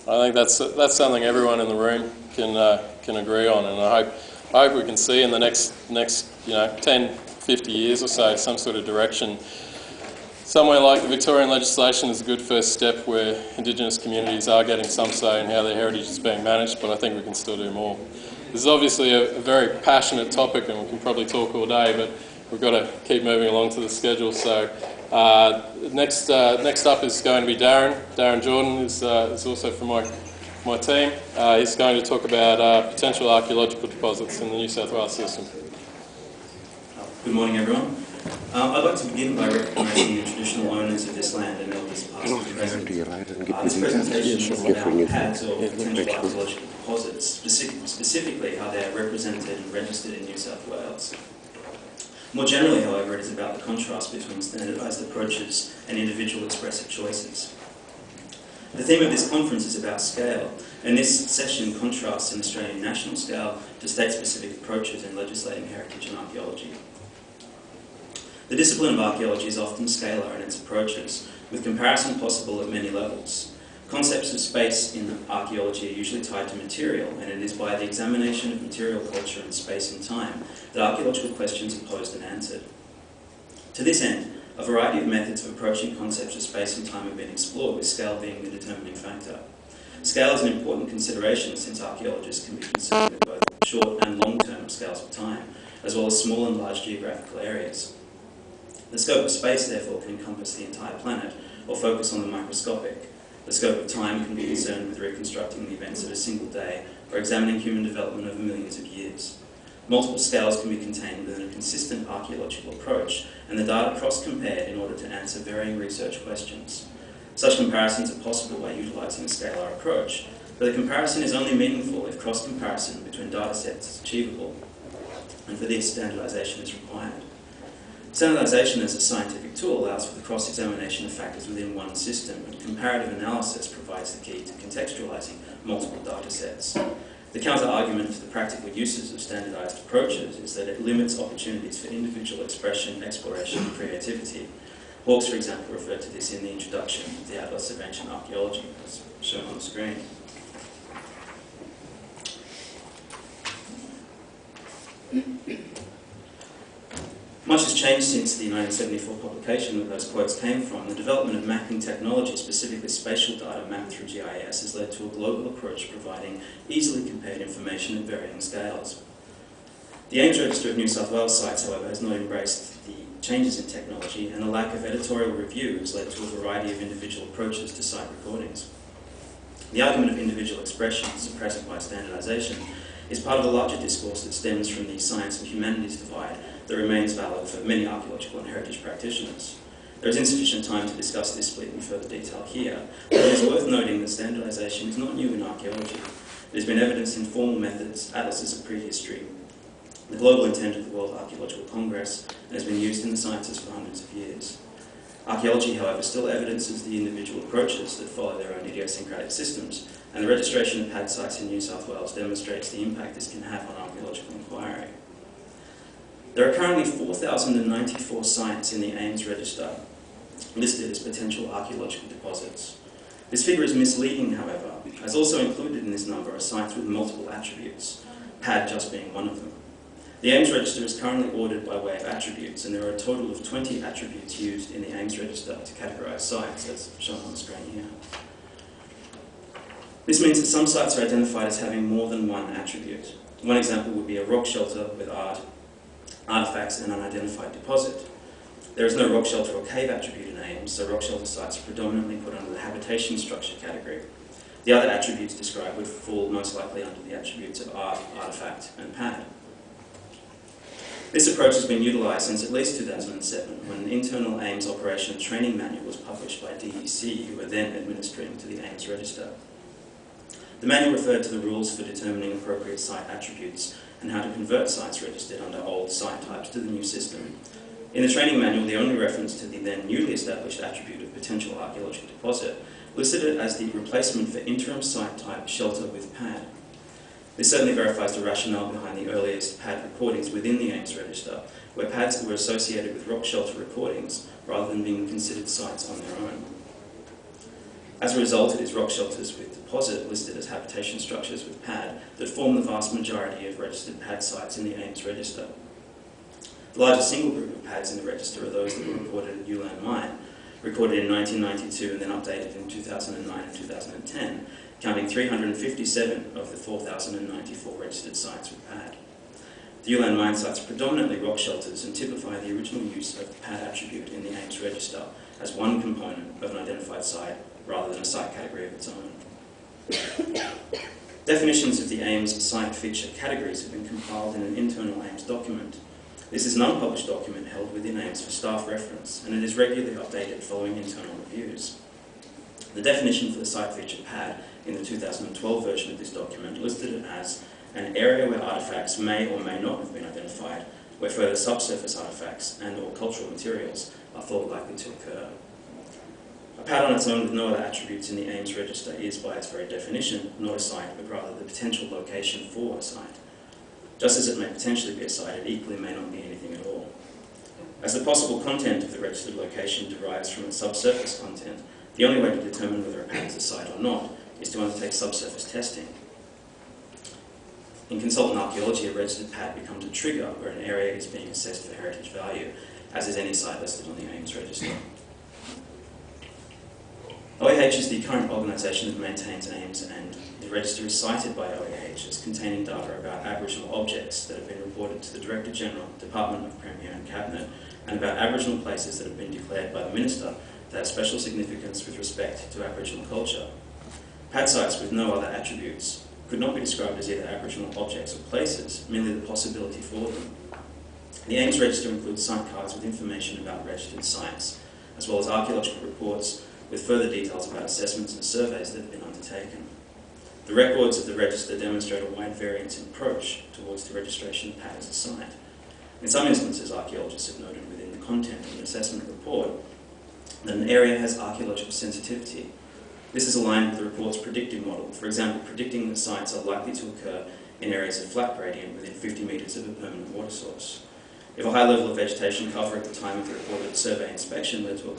I think that's something everyone in the room can agree on, and I hope we can see in the next 10, 50 years or so some sort of direction. Somewhere like the Victorian legislation is a good first step where Indigenous communities are getting some say in how their heritage is being managed, but I think we can still do more. This is obviously a very passionate topic, and we can probably talk all day, but we've got to keep moving along to the schedule. So next up is going to be Darren. Darren Jordan is also from my team. He's going to talk about potential archaeological deposits in the New South Wales system. Good morning, everyone. I'd like to begin by recognising the traditional owners of this land and elders past and present. This presentation is about pads or potential archaeological deposits, specifically how they are represented and registered in New South Wales. More generally, however, it is about the contrast between standardised approaches and individual expressive choices. The theme of this conference is about scale, and this session contrasts an Australian national scale to state-specific approaches in legislating heritage and archaeology. The discipline of archaeology is often scalar in its approaches, with comparison possible at many levels. Concepts of space in archaeology are usually tied to material, and it is by the examination of material culture in space and time that archaeological questions are posed and answered. To this end, a variety of methods of approaching concepts of space and time have been explored, with scale being the determining factor. Scale is an important consideration since archaeologists can be concerned with both short and long-term scales of time, as well as small and large geographical areas. The scope of space, therefore, can encompass the entire planet, or focus on the microscopic. The scope of time can be concerned with reconstructing the events of a single day, or examining human development over millions of years. Multiple scales can be contained within a consistent archaeological approach, and the data cross-compared in order to answer varying research questions. Such comparisons are possible by utilising a scalar approach, but the comparison is only meaningful if cross-comparison between data sets is achievable, and for this, standardisation is required. Standardisation as a scientific tool allows for the cross-examination of factors within one system, and comparative analysis provides the key to contextualising multiple data sets. The counter-argument to the practical uses of standardised approaches is that it limits opportunities for individual expression, exploration, and creativity. Hawkes, for example, referred to this in the introduction of the Atlas of Ancient Archaeology, as shown on the screen. Much has changed since the 1974 publication where those quotes came from. The development of mapping technology, specifically spatial data mapped through GIS, has led to a global approach providing easily compared information at varying scales. The Ames Register of New South Wales sites, however, has not embraced the changes in technology, and a lack of editorial review has led to a variety of individual approaches to site recordings. The argument of individual expression suppressed by standardisation is part of a larger discourse that stems from the science and humanities divide that remains valid for many archaeological and heritage practitioners. There is insufficient time to discuss this split in further detail here, but it is worth noting that standardisation is not new in archaeology. It has been evidenced in formal methods, atlases of prehistory, the global intent of the World Archaeological Congress, and has been used in the sciences for hundreds of years. Archaeology, however, still evidences the individual approaches that follow their own idiosyncratic systems, and the registration of pad sites in New South Wales demonstrates the impact this can have on archaeological inquiry. There are currently 4,094 sites in the Ames Register listed as potential archaeological deposits. This figure is misleading, however, as also included in this number are sites with multiple attributes, pad just being one of them. The Ames Register is currently ordered by way of attributes, and there are a total of 20 attributes used in the Ames Register to categorise sites, as shown on the screen here. This means that some sites are identified as having more than one attribute. One example would be a rock shelter with art, artefacts, and an unidentified deposit. There is no rock shelter or cave attribute in Ames, so rock shelter sites are predominantly put under the habitation structure category. The other attributes described would fall most likely under the attributes of art, artefact, and pad. This approach has been utilised since at least 2007, when an internal Ames operation and training manual was published by DEC, who were then administering to the Ames Register. The manual referred to the rules for determining appropriate site attributes and how to convert sites registered under old site types to the new system. In the training manual, the only reference to the then newly established attribute of potential archaeological deposit listed it as the replacement for interim site type shelter with pad. This certainly verifies the rationale behind the earliest pad recordings within the Ames Register, where pads were associated with rock shelter recordings rather than being considered sites on their own. As a result, it is rock shelters with deposit listed as habitation structures with pad that form the vast majority of registered pad sites in the Ames register. The largest single group of pads in the register are those that were reported at Ulan Mine, recorded in 1992 and then updated in 2009 and 2010, counting 357 of the 4,094 registered sites with pad. The Ulan Mine sites are predominantly rock shelters and typify the original use of the pad attribute in the Ames register as one component of an identified site rather than a site category of its own. Definitions of the Ames site feature categories have been compiled in an internal Ames document. This is an unpublished document held within Ames for staff reference, and it is regularly updated following internal reviews. The definition for the site feature pad in the 2012 version of this document listed it as an area where artefacts may or may not have been identified, where further subsurface artefacts and or cultural materials are thought likely to occur. A pad on its own with no other attributes in the Ames register is, by its very definition, not a site, but rather the potential location for a site. Just as it may potentially be a site, it equally may not be anything at all. As the possible content of the registered location derives from its subsurface content, the only way to determine whether a pad is a site or not is to undertake subsurface testing. In consultant archaeology, a registered pad becomes a trigger where an area is being assessed for heritage value, as is any site listed on the Ames register. OAH is the current organisation that maintains Ames, and the register is cited by OAH as containing data about Aboriginal objects that have been reported to the Director-General, Department of Premier and Cabinet, and about Aboriginal places that have been declared by the Minister to have special significance with respect to Aboriginal culture. Pad sites with no other attributes could not be described as either Aboriginal objects or places, merely the possibility for them. The Ames register includes site cards with information about registered sites, as well as archaeological reports with further details about assessments and surveys that have been undertaken. The records of the register demonstrate a wide variance in approach towards the registration of pad as a site. In some instances, archaeologists have noted within the content of an assessment report that an area has archaeological sensitivity. This is aligned with the report's predictive model, for example, predicting that sites are likely to occur in areas of flat gradient within 50 metres of a permanent water source. If a high level of vegetation cover at the time of the reported survey inspection led to a